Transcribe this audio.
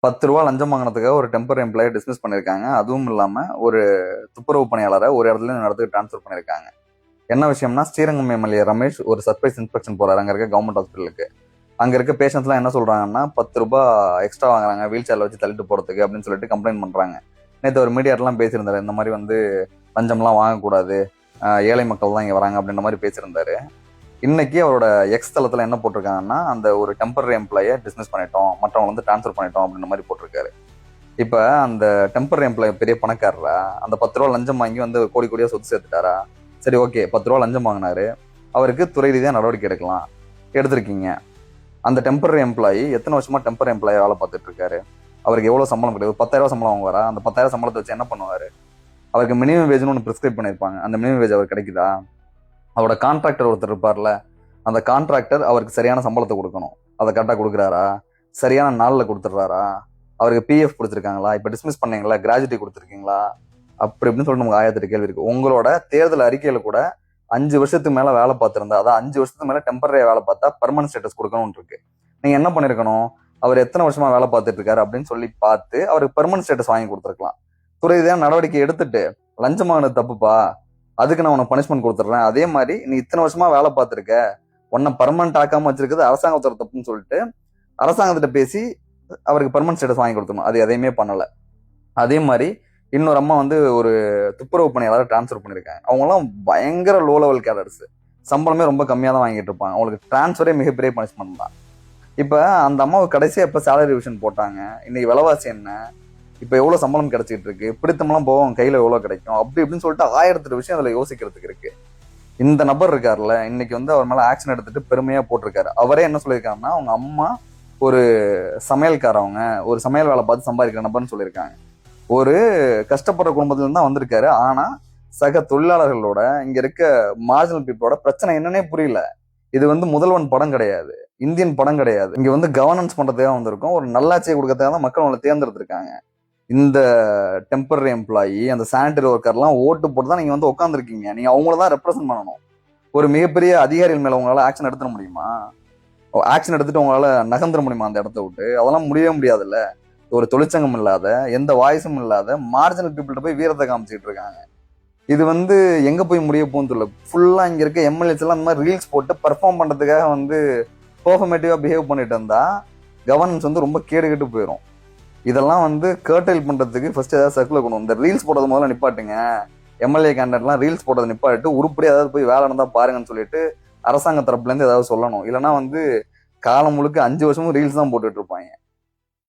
ரூ. 10 லஞ்சம் வாங்கினதுக்காக ஒரு டெம்பரரி எம்ப்ளாயை டிஸ்மிஸ் பண்ணியிருக்காங்க. அதுவும் இல்லாமல் ஒரு துப்புரவு பணியாளரை ஒரு இடத்துல இந்த இடத்துக்கு ட்ரான்ஸ்ஃபர் பண்ணியிருக்காங்க. என்ன விஷயம்னா, ஸ்ரீரங்கம் எம்எல்ஏ ரமேஷ் ஒரு சர்ப்ரைஸ் இன்ஸ்பெக்ஷன் போறாரு அங்கே இருக்க கவர்மெண்ட் ஹாஸ்பிட்டலுக்கு. அங்கே இருக்க பேஷண்ட்ஸ்லாம் என்ன சொல்றாங்கன்னா, ரூ. 10 எக்ஸ்ட்ரா வாங்குறாங்க வீல் சேர்ல வச்சு தள்ளிட்டு போறதுக்கு அப்படின்னு சொல்லிட்டு கம்ப்ளைண்ட் பண்றாங்க. நேற்று ஒரு மீடியாட்டெல்லாம் பேசியிருந்தாரு, இந்த மாதிரி வந்து லஞ்சம்லாம் வாங்கக்கூடாது, ஏழை மக்கள் தான் இங்கே வராங்க அப்படின்ற மாதிரி பேசியிருந்தாரு. இன்னைக்கு அவரோட எக்ஸ் தளத்தில் என்ன போட்டிருக்காங்கன்னா, அந்த ஒரு டெம்பரரி எம்ப்ளாயை டிஸ்மிஸ் பண்ணிட்டோம், மற்றவங்க வந்து ட்ரான்ஸ்ஃபர் பண்ணிட்டோம் அப்படின்ற மாதிரி போட்டிருக்காரு. இப்போ அந்த டெம்பரரி எம்ப்ளாய் பெரிய பணக்காரரா? அந்த ரூ. 10 லஞ்சம் வாங்கி வந்து கோடி கோடியாக சொத்து சேர்த்துட்டாரா? சரி, ஓகே, ரூ. 10 லஞ்சம் வாங்கினாரு, அவருக்கு துறை ரீதியாக நடவடிக்கை எடுக்கலாம், எடுத்திருக்கீங்க. அந்த டெம்பரரி எம்ப்ளாயி எத்தனை வருஷமா டெம்பரரி எம்ப்ளாயி வேலை பார்த்துட்டு இருக்காரு? அவருக்கு எவ்வளோ சம்பளம் கிடையாது? 10,000 சம்பளம் வாங்குவாரா? அந்த 10,000 சம்பளத்தை வச்சு என்ன பண்ணுவார்? அவருக்கு மினிமம் வேஜ்னு ஒன்று ப்ரிஸ்கிரைப் பண்ணியிருப்பாங்க. அந்த மினிமம் வேஜ் அவருக்கு கிடைக்குதா? அவரோட கான்ட்ராக்டர் ஒருத்தர் இருப்பார்ல, அந்த கான்ட்ராக்டர் அவருக்கு சரியான சம்பளத்தை கொடுக்கணும். அதை கரெக்டாக கொடுக்குறாரா? சரியான நாளில் கொடுத்துட்றாரா? அவருக்கு பிஎஃப் கொடுத்துருக்காங்களா? இப்போ டிஸ்மிஸ் பண்ணீங்களா, கிராஜுவிட்டி கொடுத்துருக்கீங்களா? அப்படி இப்படின்னு சொல்லிட்டு நமக்கு 1008 கேள்வி இருக்கு. உங்களோட தேர்தல் அறிக்கையில் கூட 5 வருஷத்துக்கு மேலே வேலை பார்த்துருந்தா, அதான் 5 வருஷத்துக்கு மேலே டெம்பரரியாக வேலை பார்த்தா பர்மனன்ட் ஸ்டேட்டஸ் கொடுக்கணும்னு இருக்கு. நீங்கள் என்ன பண்ணியிருக்கணும்? அவர் எத்தனை வருஷமா வேலை பார்த்துட்டு இருக்காரு அப்படின்னு சொல்லி பார்த்து அவருக்கு பெர்மனன்ட் ஸ்டேட்டஸ் வாங்கி கொடுத்துருக்கலாம். துறை ரீதியான நடவடிக்கை எடுத்துட்டு, லஞ்சம் வாங்கினது தப்புப்பா, அதுக்கு நான் உனக்கு பனிஷ்மெண்ட் கொடுத்துட்றேன், அதே மாதிரி நீ இத்தனை வருஷமா வேலை பார்த்துருக்க, உன்னை பர்மனன்ட் ஆக்காம வச்சிருக்கிறது அரசாங்கத்தோட தப்புன்னு சொல்லிட்டு அரசாங்கத்திட்ட பேசி அவருக்கு பெர்மனன்ட் ஸ்டேட்டஸ் வாங்கி கொடுத்துடணும். அது எதையுமே பண்ணலை. அதே மாதிரி இன்னொரு அம்மா வந்து ஒரு துப்புரவு பணியாளரை டிரான்ஸ்ஃபர் பண்ணியிருக்காங்க. அவங்களாம் பயங்கர லோ லெவல் கேடர்ஸ், சம்பளமே ரொம்ப கம்மியாக தான் வாங்கிட்டு இருப்பாங்க. அவங்களுக்கு டிரான்ஸ்ஃபரே மிகப்பெரிய பனிஷ்மெண்ட் தான். இப்போ அந்த அம்மாவுக்கு கடைசியாக எப்போ சேலரி ரிவிஷன் போட்டாங்க? இன்னைக்கு விலைவாசி என்ன, இப்போ எவ்வளோ சம்பளம் கிடைச்சிட்டு இருக்கு, பிடித்தமெல்லாம் போவோம் கையில் எவ்வளோ கிடைக்கும், அப்படி இப்படின்னு சொல்லிட்டு 1008 விஷயம் அதில் யோசிக்கிறதுக்கு இருக்கு. இந்த நபர் இருக்காருல்ல, இன்னைக்கு வந்து அவர் மேலே ஆக்ஷன் எடுத்துட்டு பெருமையாக போட்டிருக்காரு. அவரே என்ன சொல்லியிருக்காருன்னா, அவங்க அம்மா ஒரு சமையல்காரவங்க, ஒரு சமையல் வேலை பார்த்து சம்பாதிக்கிற நபர்னு சொல்லியிருக்காங்க. ஒரு கஷ்டப்படுற குடும்பத்துல தான் வந்திருக்காரு. ஆனா சக தொழிலாளர்களோட, இங்க இருக்க மார்ஜினல் பீப்புளோட பிரச்சனை என்னன்னே புரியல. இது வந்து முதல்வன் படம் கிடையாது, இந்தியன் படம் கிடையாது. இங்க வந்து கவர்னன்ஸ் பண்றதுக்காக வந்திருக்கோம், ஒரு நல்லாட்சியை கொடுக்கறதுக்காக தான் மக்கள் அவங்களை தேர்ந்தெடுத்திருக்காங்க. இந்த டெம்பரரி எம்ப்ளாயி, அந்த சானிட்டரி ஒர்க்கர்லாம் ஓட்டு போட்டு தான் நீங்க வந்து உட்காந்துருக்கீங்க. நீங்க அவங்கள தான் ரெப்ரசென்ட் பண்ணணும். ஒரு மிகப்பெரிய அதிகாரிகள் மேல உங்களால ஆக்ஷன் எடுத்துட முடியுமா? ஆக்ஷன் எடுத்துட்டு உங்களால நகர்ந்துட முடியுமா அந்த இடத்த விட்டு? அதெல்லாம் முடியவே முடியாதுல்ல. ஒரு தொழிற்சங்கம் இல்லாத, எந்த வாய்ஸும் இல்லாத மார்ஜினல் பீப்புள்கிட்ட போய் வீரத்தை காமிச்சிட்டு இருக்காங்க. இது வந்து எங்க போய் முடிய போகுன்னு தெரியல. ஃபுல்லா இங்க இருக்க எம்எல்ஏஸ் எல்லாம் இந்த மாதிரி ரீல்ஸ் போட்டு பெர்ஃபார்ம் பண்றதுக்காக வந்து பெர்ஃபார்மேட்டிவா பிஹேவ் பண்ணிட்டு இருந்தா கவர்னன்ஸ் வந்து ரொம்ப கேடு கெட்டு போயிடும். இதெல்லாம் வந்து கர்டைல் பண்றதுக்கு ஃபர்ஸ்ட் ஏதாவது சர்க்குலர் கொண்டு, இந்த ரீல்ஸ் போடுறது முதல்ல நிப்பாட்டுங்க. எம்எல்ஏ கேண்டிடேட்லாம் ரீல்ஸ் போடுறதை நிப்பாட்டு, உருப்படியாக ஏதாவது போய் வேலை இருந்தா பாருங்கன்னு சொல்லிட்டு அரசாங்க தரப்புல இருந்து ஏதாவது சொல்லணும். இல்லைன்னா வந்து காலம் முழுக்க 5 வருஷமும் ரீல்ஸ் தான் போட்டுட்டு இருப்பாங்க.